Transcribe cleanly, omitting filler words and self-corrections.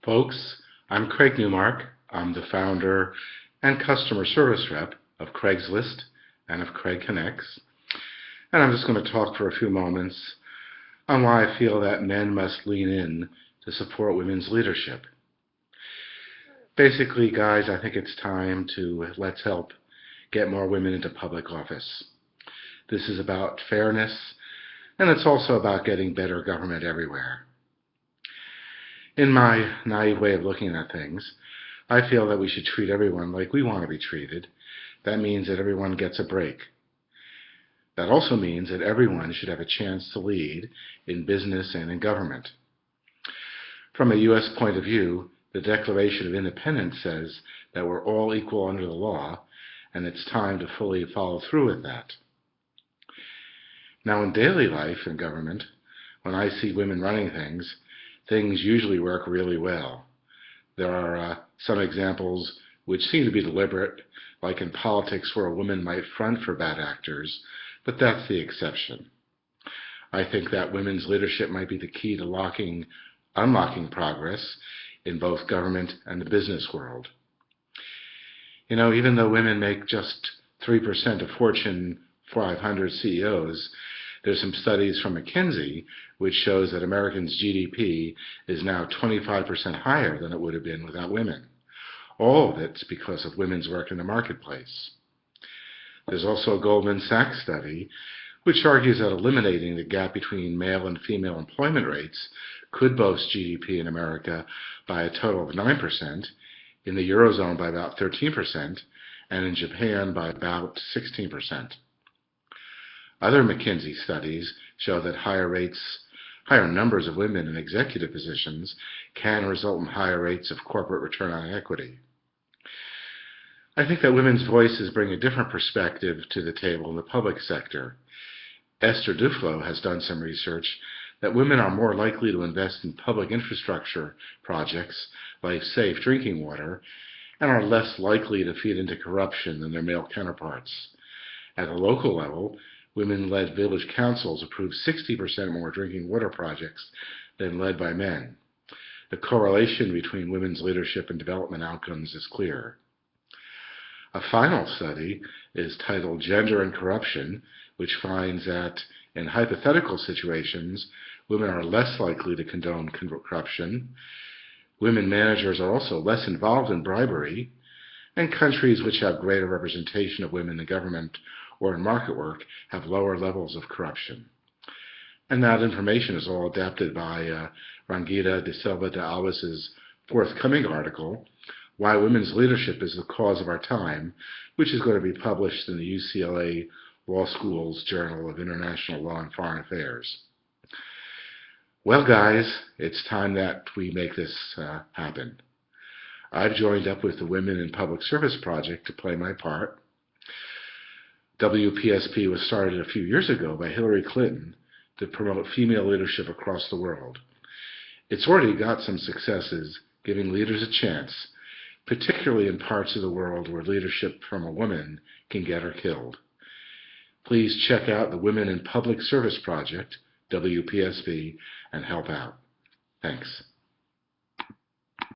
Folks, I'm Craig Newmark. I'm the founder and customer service rep of Craigslist and of Craig Connects. And I'm just going to talk for a few moments on why I feel that men must lean in to support women's leadership. Basically, guys, I think it's time to let's help get more women into public office. This is about fairness, and it's also about getting better government everywhere. In my naive way of looking at things, I feel that we should treat everyone like we want to be treated. That means that everyone gets a break. That also means that everyone should have a chance to lead in business and in government. From a U.S. point of view, the Declaration of Independence says that we're all equal under the law, and it's time to fully follow through with that. Now, in daily life in government, when I see women running things usually work really well. There are some examples which seem to be deliberate, like in politics where a woman might front for bad actors, but that's the exception. I think that women's leadership might be the key to unlocking progress in both government and the business world. You know, even though women make just 3% of Fortune 500 CEOs, there's some studies from McKinsey which shows that Americans' GDP is now 25% higher than it would have been without women. All of it's because of women's work in the marketplace. There's also a Goldman Sachs study which argues that eliminating the gap between male and female employment rates could boost GDP in America by a total of 9%, in the Eurozone by about 13%, and in Japan by about 16%. Other McKinsey studies show that higher numbers of women in executive positions can result in higher rates of corporate return on equity. I think that women's voices bring a different perspective to the table in the public sector. Esther Duflo has done some research that women are more likely to invest in public infrastructure projects like safe drinking water and are less likely to feed into corruption than their male counterparts. At the local level, women-led village councils approve 60% more drinking water projects than led by men. The correlation between women's leadership and development outcomes is clear. A final study is titled Gender and Corruption, which finds that in hypothetical situations, women are less likely to condone corruption. Women managers are also less involved in bribery, and countries which have greater representation of women in government or in market work have lower levels of corruption. And that information is all adapted by Rangita de Silva de Alves' forthcoming article, Why Women's Leadership is the Cause of Our Time, which is going to be published in the UCLA Law School's Journal of International Law and Foreign Affairs. Well, guys, it's time that we make this happen. I've joined up with the Women in Public Service Project to play my part. WPSP was started a few years ago by Hillary Clinton to promote female leadership across the world. It's already got some successes, giving leaders a chance, particularly in parts of the world where leadership from a woman can get her killed. Please check out the Women in Public Service Project, WPSP, and help out. Thanks.